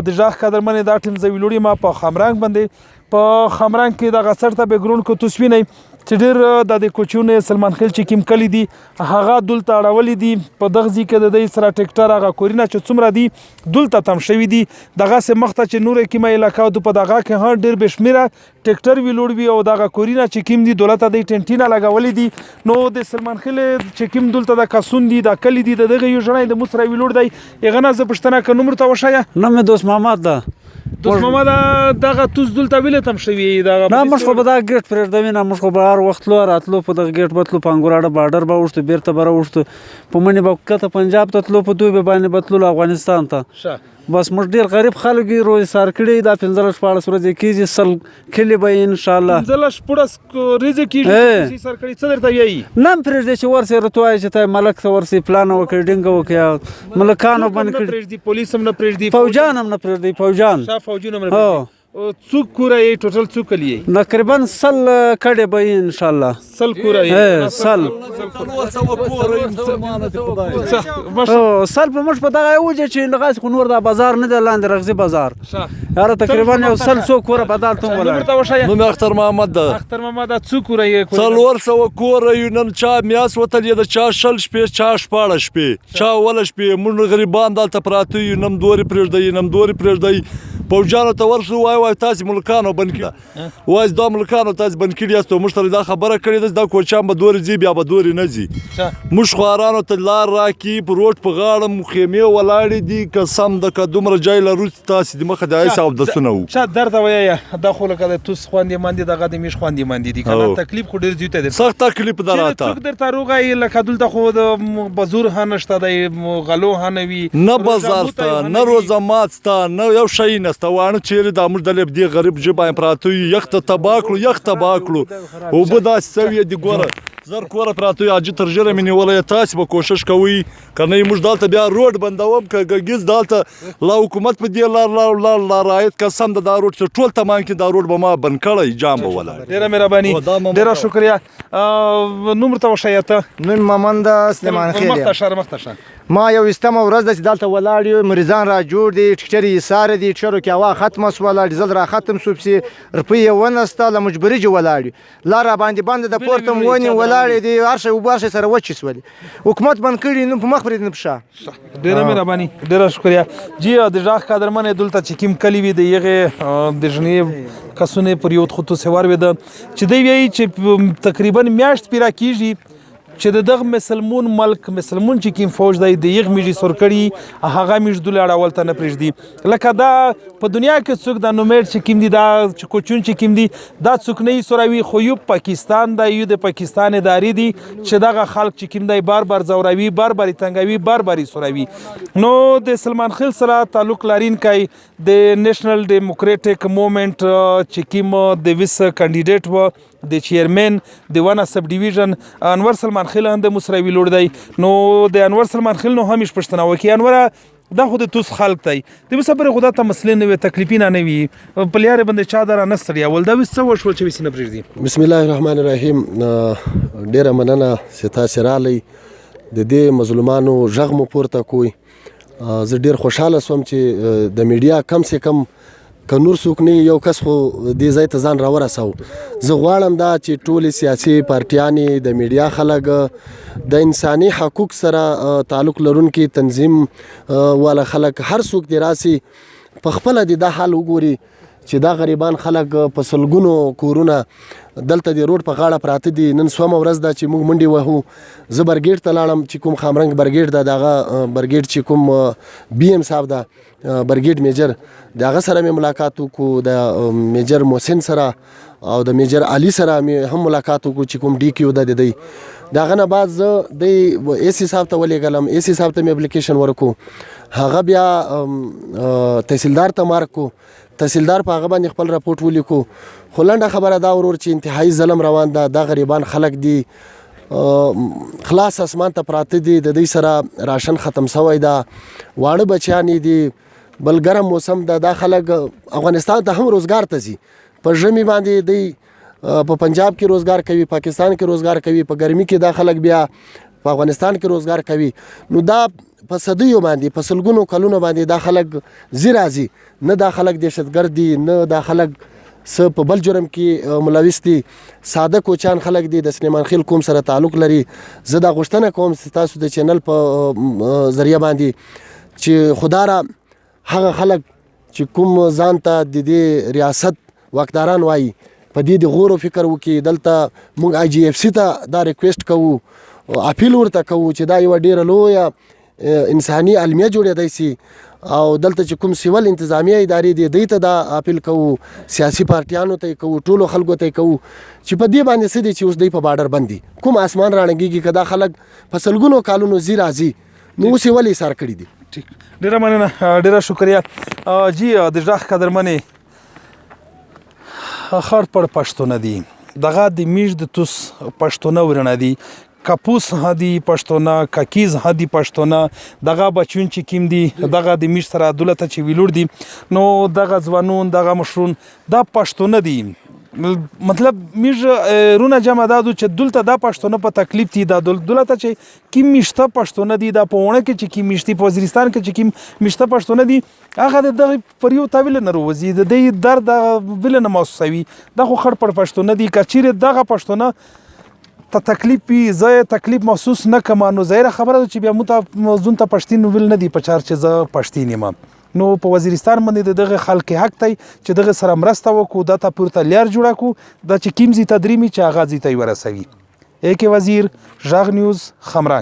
د ژغ قدرمنې دا ټیم زه ویلوړ یم په خمرنګ باندې په خمرنګ کې دغه څړ ته بیکګراوند که تاسو وینئ چې ډېر د دې کوچونه سلمان خېل چې کوم کلي دي هغه دلته اړولي دي په دغه ځای کې د دوی سره ټیکټر هغه کورونه چې څومره دي دلته تم شوي دي دغسې مخته چې نورې کومه علاقه ده په دغه کې هم ډېر بې شمېره ټیکټر ویلوړ وي او دغه کورونه چې کوم دي دولت دوی ټینټینه لګولي دي نو د سلمان خېل چې کوم دلته د کسون دي د کلي دي د دغه یو ژړی د مو سره ویلوړ دی هغه نه زه پوښتنه کوم نوم ورته وښایه نوم مې دوست محمد ده دوست محمد دغه توس دلته ویلې تم شوي دغه نه موږ خو به دغه ګیټ پرېږدوي نه موږ خو به هر وخت تلو راتلو په دغه ګیټ به تلو په انګوراډه بارډر به اوښتو بېرته به راوښتو په منډې به کته پنجاب ته تلو په دوبۍ باندې به تللو افغانستان ته بس موږ ډېر غریب خلک یو روزګار کړي دا 15-14 ورځې کېږي سل کلي به یې انشاءالله 15-14 ورځې کېږي سر کړي څه درته وایي نه هم پرېږدي چې ورسې راته وایي چې ته ملک ته ورسې پلان وکړي ډینګه وکړي ملکانو باندې کړي پولیس هم نه پرېږدي فوجان هم نه پرېږدي فوجان فوجونه هم نه څوک کوره یې ټوټل څو کلي یې تقریبا سل کډې به یې انشاءالله سل کوره یې سل سل په موږ په دغه وجه چې دغسې خو نور دا بازار نه دی لاندې رغزي بازار یاره تقریبا یو سل څو کوره به دلته هم ولاړ نوم اختر محمد ده اختر محمد څو کوره یې 400 کوره یو نن چا میاس وتل د چا شل شپې چا شپاړه شپې چا اوله شپې موږ غریبان دلته پراته یو نم دورې پرېږدئ نم دورې پرېږدئ پوجانو ته ورسو وای تاسې ملکانو بند کړي وای دا ملکانو تاسې بند کړي یاستو موږ ته دا خبره کړې ده دا کوچیان به دورې ځي بیا به دورې نه ځي موږ خوارانو ته لار راکړي په روډ په غاړه مو خیمې ولاړې دي قسم د که دومره جای لرو تاسې د مخه د ایس اودسونه وو چا درته وایه دا خو لکه د توس خوندې ماندې دغه د میش خوندې ماندې دي که تکلیف خو ډېر زیاته دی سخت تکلیف ده راته څوک درته روغی لکه دلته خو د بزور ها نشته دی غلو ها نه وي نه بازار شته نه روزه مات شته نه یو شی نشته واڼه چیرې دا موږ دلې دې غریب ژبه پراته یو یخ ته تباه کړو یخ تباه کړو اوبه داسې سوي دي ګوره زر کوره پراته وي حاجي تر ژره مې نیولی تاسې به کوشش کوئ که نه موږ دلته بیا روډ بندوم که ګګیز دلته لا حکومت په دې لار رعایت کسم د دا روډ چې ټول تمام کې دا روډ به ما بند کړی جام به ولاړ ډېره مهرباني ډېره شکریه نوم ورته وښایه ته نوم محمد سلیمان خېل مخته شه ما یو استمه ورځ ده چې دلته ولاړ یو مریضان را جوړ دي ټکټر یې ایساره دي ټکټرو کې هوا ختمه سوله ډیزل را ختم سو پسې روپۍ یې ونسته له مجبوري چې ولاړ یو لار را باندې بنده د پورته م ونې ولاړې دي هر شی اوبه هر شی سره وچې سولې حکومت بند کړي نو په مخ پرېږدي نه په شا ډېره مهرباني ډېره شکریه جی د ژغ قدرمنې دلته چې کوم کلي وي د هغې د ژنې کسونې پر یو خطو سوار وي ده چې دوی وایي چې تقریبا میاشت پې را کېږي چې د دغه مسلمون ملک مسلمون چې کوم فوج دی د یغ میږي سور کړي هغه میږ دلې اړول ته نه پرېږدي لکه دا په دنیا کې څوک دا نومیر چې کوم دي دا چې کوچون چې کوم دي دا څوک نه سوروي خو یو پاکستان دی یو د پاکستان ادارې دي چې دغه خلک چې کوم دی بار بار زوروي بار بار تنګوي بار بار سوروي نو د سلمان خېل سره تعلق لرونکی د نیشنل ډیموکریټک موومنټ چې کوم د ویس کینډیډیټ و د چیرمن د ونه سب ډیویژن انور سلمان خېل هم د مسره ویلوړ دی نو د انور سلمان خېل نو همیش پښتنه وکي انوره دا خو د توس خلق دی د مسبر خدا ته مسلې نه وي تکلیفي نه وي په لیاره باندې چا درا نه ستړي ول دا وسه وشول چې وسینه پرېږدي بسم الله الرحمن الرحیم ډیره مننه چې تاسو رالی د دې مظلومانو غږ مو پورته کوی زه ډیر خوشاله سوم چې د میډیا کم سے کم که نور څوک نه یو کس خو دې ځای ته ځان راورساو زه غواړم دا چې ټولې سیاسي پارټیانې د میډیا خلک د انساني حقوق سره تعلق لرونکي تنظیم والا خلک هر څوک دې راسي په خپله دې دا حال وګوري چې دا غریبان خلک په سلګونو کورونه دلته د روډ په غاړه پراته دي نن سومه ورځ ده چې موږ منډې وهو زه برګیډ ته لاړم چې کوم خامرنګ برګیډ ده دغه برګیډ چې کوم بي ام صاحب ده برګیډ میجر د هغه سره مې ملاقات وکړو د میجر محسن سره او د میجر علي سره مې هم ملاقات وکړو چې کوم ډي کیو ده د دی د هغه نه بعد زه د اے سی صاحب ته ولېږلم اے سی صاحب ته مې اپلیکیشن ورکړو هغه بیا تحصیلدار ته مارک کړو تحصیلدار په هغه باندې خپل راپورټ ولیکو خو لنډه خبره دا ورور چې انتهایی ظلم روان ده دا غریبان خلک دي خلاص اسمان ته پراته دي د دوی سره راشن ختم شوی ده واړه بچیان دي بل ګرم موسم ده دا خلک افغانستان ته هم روزګار ته ځي په ژمي باندې دوی په پنجاب کې روزګار کوي پاکستان کې روزګار کوي په ګرمي کې دا خلک بیا په افغانستان کې روزګار کوي نو دا په صدیو باندې په سلګونو کلونو باندې دا خلک زی راځي نه دا خلک دهشتګرد دي نه دا خلک څه په بل جرم کې ملوث دي ساده کوچان خلک دي د سلیمان خیل قوم سره تعلق لري زه دا غوښتنه کوم چې تاسو د چینل په ذریعه باندې چې خدا را هغه خلک چې کوم ځان ته د دې ریاست واکداران وایي په دې د غور او فکر وکړي دلته موږ IGFC ته دا ریکویسټ کوو اپیل ورته کوو چې دا یوه ډیره لویه انساني المیه جوړېدی سي او دلته چې کوم سیول انتظامیه ادارې دي دوی ته دا اپیل کوو سیاسي پارټیانو ته کوو ټولو خلکو ته کوو چې په دې باندې څه دي چې اوس دوی په بارډر بندي کوم اسمان راڼګېږي که دا خلک په سلګونو کالونو زی راځي نو اوس یې ولې ایثار کړي دي ټیک ډیره مننه ډیره شکریه جی د ژغ قدرمنې خړ پړ پښتون دي دغه د میش د توس پښتون ورنه دي کپوس هدي پښتونه ککیز هدي پښتونه دغه بچون چې کیم دي دغه د میش سره دولت چې ویلور دي نو دغه ځوانون دغه مشرون دا پښتونه دي مطلب میش رونه جمع دادو چې دلته دا پښتونه په تکلیف دي دا دولت چې کیم میشته پښتونه دي دا پهونه کې چې کیم میشتي په وزیرستان کې چې کیم میشته پښتونه دي هغه د پریو تاویل نه روزي د دې درد ویل نه محسوسوي دا خو خړ پړ پښتونه دي کچیر دغه پښتونه ته تکلیف پی زه تکلیف محسوس نه کوم نو ظاهره خبره ده چې بیا موږ ته پښتين ویل نه دی په چار چې زه پښتين یم نو په وزیرستان باندې دغه خلک حق دی چې دغه سره مرسته وکړو دا ته پورته لار جوړه کو دا چې کیمزي تدریمي چې اغازي ته ورسوي اې کې وزیر ژغ نیوز خمران